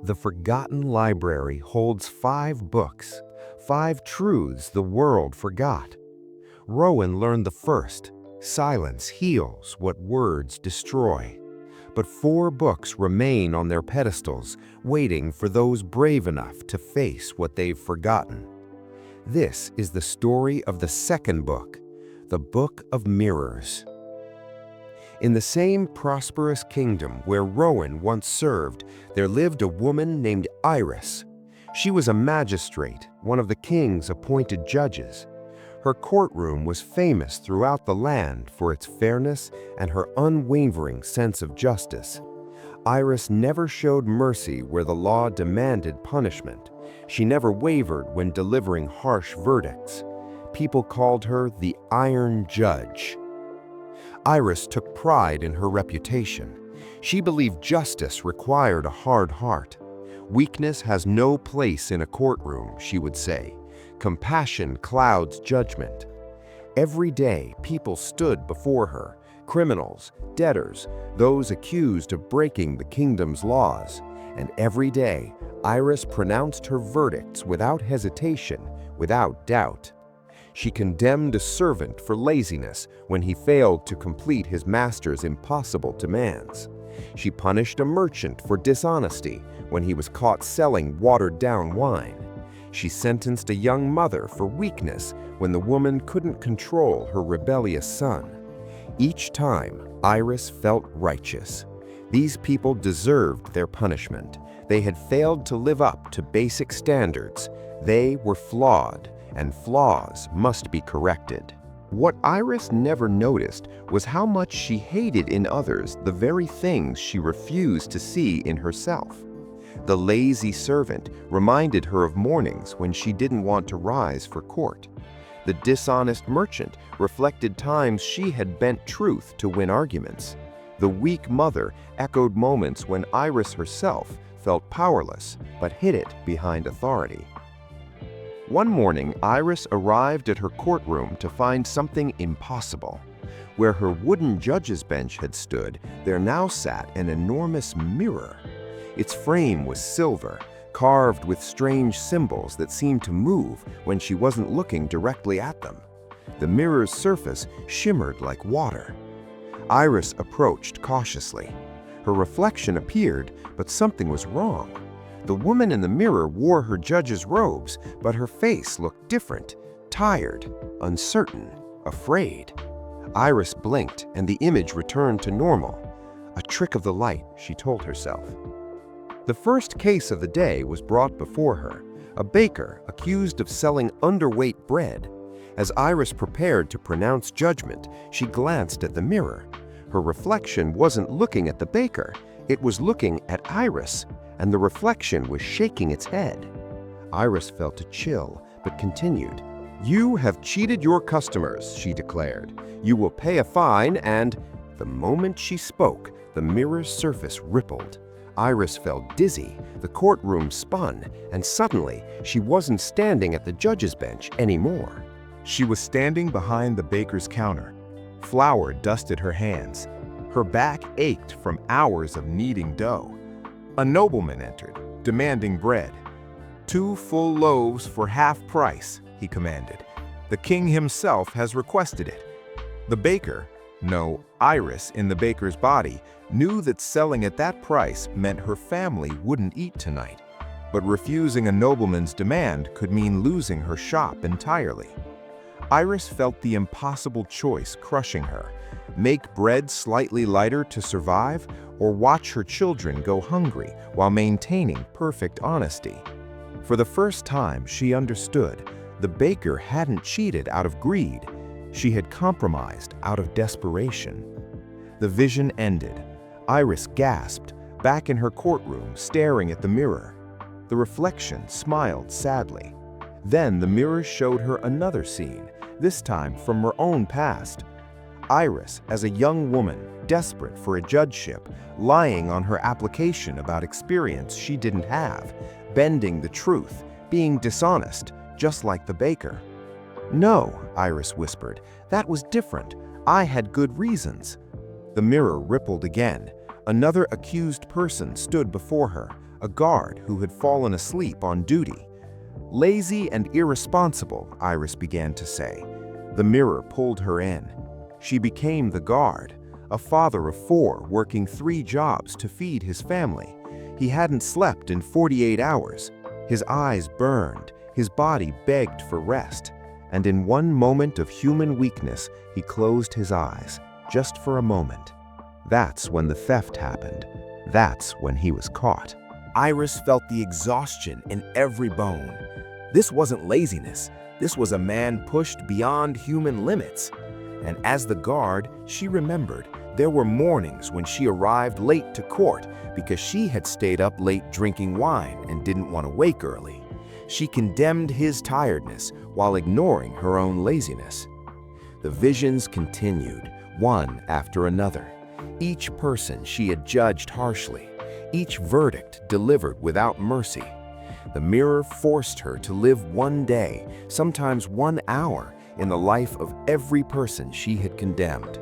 The forgotten library holds 5 books, 5 truths the world forgot. Rowan learned the first: silence heals what words destroy. But 4 books remain on their pedestals, waiting for those brave enough to face what they've forgotten. This is the story of the second book, the Book of Mirrors. In the same prosperous kingdom where Rowan once served, there lived a woman named Iris. She was a magistrate, one of the king's appointed judges. Her courtroom was famous throughout the land for its fairness and her unwavering sense of justice. Iris never showed mercy where the law demanded punishment. She never wavered when delivering harsh verdicts. People called her the Iron Judge. Iris took pride in her reputation. She believed justice required a hard heart. Weakness has no place in a courtroom, she would say. Compassion clouds judgment. Every day, people stood before her: criminals, debtors, those accused of breaking the kingdom's laws. And every day, Iris pronounced her verdicts without hesitation, without doubt. She condemned a servant for laziness when he failed to complete his master's impossible demands. She punished a merchant for dishonesty when he was caught selling watered-down wine. She sentenced a young mother for weakness when the woman couldn't control her rebellious son. Each time, Iris felt righteous. These people deserved their punishment. They had failed to live up to basic standards. They were flawed, and flaws must be corrected. What Iris never noticed was how much she hated in others the very things she refused to see in herself. The lazy servant reminded her of mornings when she didn't want to rise for court. The dishonest merchant reflected times she had bent truth to win arguments. The weak mother echoed moments when Iris herself felt powerless but hid it behind authority. One morning, Iris arrived at her courtroom to find something impossible. Where her wooden judge's bench had stood, there now sat an enormous mirror. Its frame was silver, carved with strange symbols that seemed to move when she wasn't looking directly at them. The mirror's surface shimmered like water. Iris approached cautiously. Her reflection appeared, but something was wrong. The woman in the mirror wore her judge's robes, but her face looked different, tired, uncertain, afraid. Iris blinked, and the image returned to normal. A trick of the light, she told herself. The first case of the day was brought before her, a baker accused of selling underweight bread. As Iris prepared to pronounce judgment, she glanced at the mirror. Her reflection wasn't looking at the baker, it was looking at Iris, and the reflection was shaking its head. Iris felt a chill, but continued. "You have cheated your customers," she declared. "You will pay a fine and—" The moment she spoke, the mirror's surface rippled. Iris felt dizzy, the courtroom spun, and suddenly she wasn't standing at the judge's bench anymore. She was standing behind the baker's counter. Flour dusted her hands. Her back ached from hours of kneading dough. A nobleman entered, demanding bread. 2 full loaves for half price, he commanded. The king himself has requested it. The baker, no, Iris in the baker's body, knew that selling at that price meant her family wouldn't eat tonight. But refusing a nobleman's demand could mean losing her shop entirely. Iris felt the impossible choice crushing her: make bread slightly lighter to survive, or watch her children go hungry while maintaining perfect honesty. For the first time, she understood the baker hadn't cheated out of greed. She had compromised out of desperation. The vision ended. Iris gasped, back in her courtroom, staring at the mirror. The reflection smiled sadly. Then the mirror showed her another scene, this time from her own past. Iris, as a young woman, desperate for a judgeship, lying on her application about experience she didn't have, bending the truth, being dishonest, just like the baker. "No," Iris whispered, "that was different. I had good reasons." The mirror rippled again. Another accused person stood before her, a guard who had fallen asleep on duty. "Lazy and irresponsible," Iris began to say. The mirror pulled her in. She became the guard, a father of 4 working 3 jobs to feed his family. He hadn't slept in 48 hours. His eyes burned, his body begged for rest, and in one moment of human weakness, he closed his eyes, just for a moment. That's when the theft happened. That's when he was caught. Iris felt the exhaustion in every bone. This wasn't laziness. This was a man pushed beyond human limits. And as the guard, she remembered there were mornings when she arrived late to court because she had stayed up late drinking wine and didn't want to wake early. She condemned his tiredness while ignoring her own laziness. The visions continued, one after another. Each person she had judged harshly, each verdict delivered without mercy. The mirror forced her to live one day, sometimes 1 hour, in the life of every person she had condemned.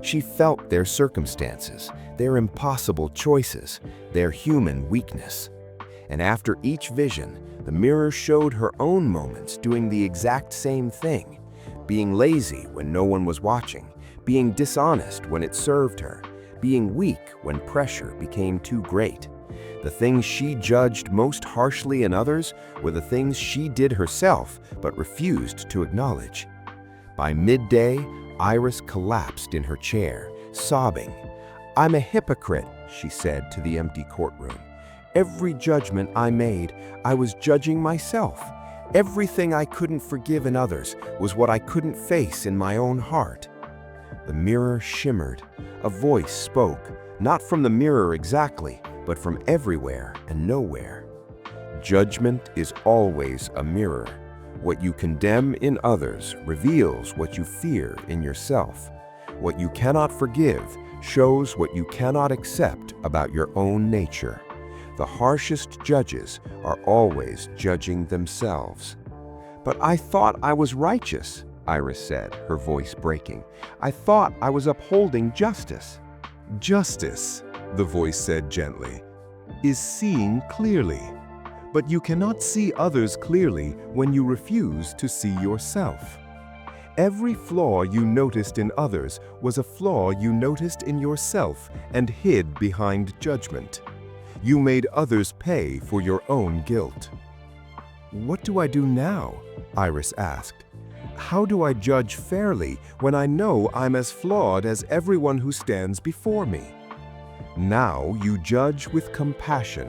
She felt their circumstances, their impossible choices, their human weakness. And after each vision, the mirror showed her own moments doing the exact same thing, being lazy when no one was watching, being dishonest when it served her, being weak when pressure became too great. The things she judged most harshly in others were the things she did herself but refused to acknowledge. By midday, Iris collapsed in her chair, sobbing. "I'm a hypocrite," she said to the empty courtroom. "Every judgment I made, I was judging myself. Everything I couldn't forgive in others was what I couldn't face in my own heart." The mirror shimmered. A voice spoke, not from the mirror exactly, but from everywhere and nowhere. "Judgment is always a mirror. What you condemn in others reveals what you fear in yourself. What you cannot forgive shows what you cannot accept about your own nature. The harshest judges are always judging themselves." "But I thought I was righteous," Iris said, her voice breaking. "I thought I was upholding justice." "Justice," the voice said gently, "is seeing clearly. But you cannot see others clearly when you refuse to see yourself. Every flaw you noticed in others was a flaw you noticed in yourself and hid behind judgment. You made others pay for your own guilt." "What do I do now?" Iris asked. "How do I judge fairly when I know I'm as flawed as everyone who stands before me?" "Now you judge with compassion,"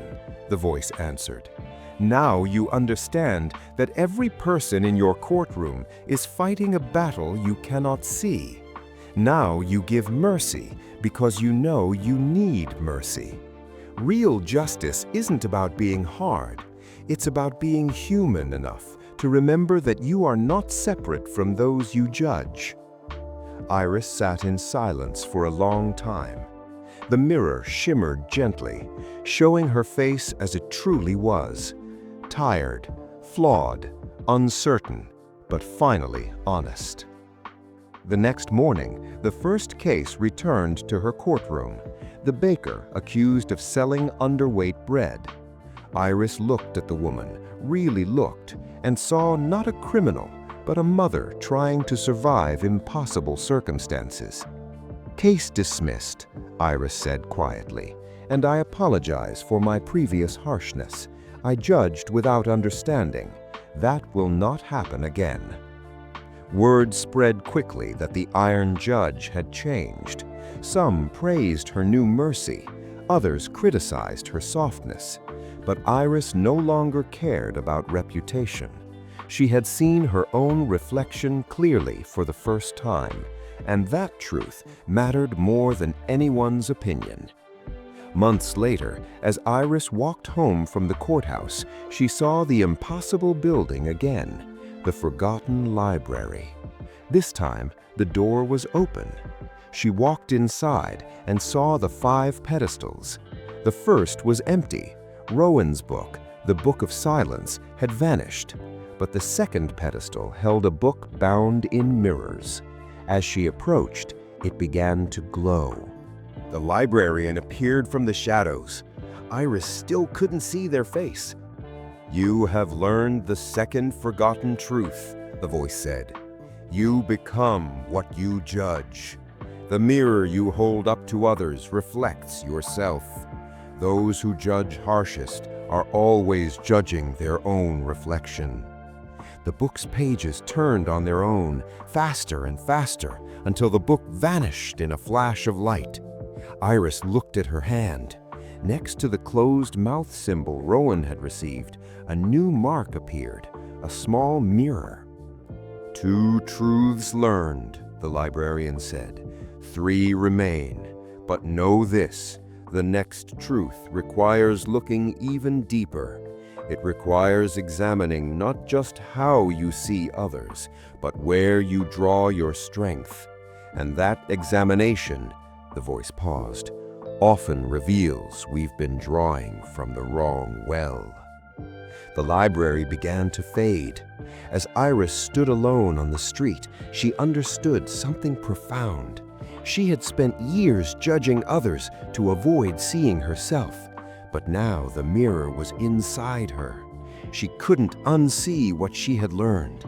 the voice answered. "Now you understand that every person in your courtroom is fighting a battle you cannot see. Now you give mercy because you know you need mercy. Real justice isn't about being hard. It's about being human enough to remember that you are not separate from those you judge." Iris sat in silence for a long time. The mirror shimmered gently, showing her face as it truly was. Tired, flawed, uncertain, but finally honest. The next morning, the first case returned to her courtroom, the baker accused of selling underweight bread. Iris looked at the woman, really looked, and saw not a criminal, but a mother trying to survive impossible circumstances. "Case dismissed," Iris said quietly, "and I apologize for my previous harshness. I judged without understanding. That will not happen again." Word spread quickly that the Iron Judge had changed. Some praised her new mercy, others criticized her softness. But Iris no longer cared about reputation. She had seen her own reflection clearly for the first time, and that truth mattered more than anyone's opinion. Months later, as Iris walked home from the courthouse, she saw the impossible building again, the forgotten library. This time, the door was open. She walked inside and saw the 5 pedestals. The first was empty. Rowan's book, the Book of Silence, had vanished, but the second pedestal held a book bound in mirrors. As she approached, it began to glow. The librarian appeared from the shadows. Iris still couldn't see their face. "You have learned the second forgotten truth," the voice said. "You become what you judge. The mirror you hold up to others reflects yourself. Those who judge harshest are always judging their own reflection." The book's pages turned on their own, faster and faster, until the book vanished in a flash of light. Iris looked at her hand. Next to the closed mouth symbol Rowan had received, a new mark appeared, a small mirror. "Two truths learned," the librarian said. "Three remain. But know this, the next truth requires looking even deeper. It requires examining not just how you see others, but where you draw your strength. And that examination," the voice paused, "often reveals we've been drawing from the wrong well." The library began to fade. As Iris stood alone on the street, she understood something profound. She had spent years judging others to avoid seeing herself, but now the mirror was inside her. She couldn't unsee what she had learned.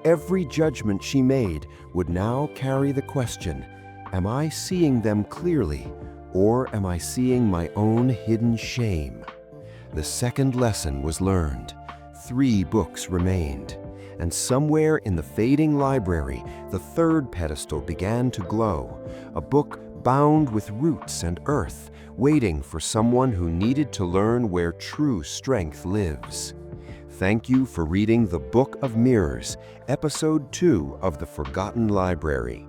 Every judgment she made would now carry the question, am I seeing them clearly, or am I seeing my own hidden shame? The second lesson was learned. 3 books remained, and somewhere in the fading library, the third pedestal began to glow, a book bound with roots and earth, waiting for someone who needed to learn where true strength lives. Thank you for reading The Book of Mirrors, Episode 2 of The Forgotten Library.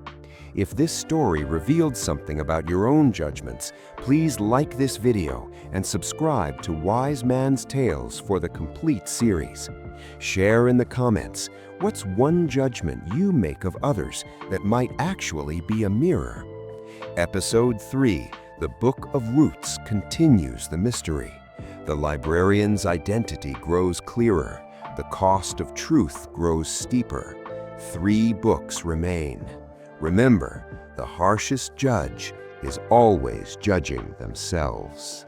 If this story revealed something about your own judgments, please like this video and subscribe to Wise Man's Tales for the complete series. Share in the comments, what's one judgment you make of others that might actually be a mirror? Episode 3, The Book of Roots, continues the mystery. The librarian's identity grows clearer. The cost of truth grows steeper. 3 books remain. Remember, the harshest judge is always judging themselves.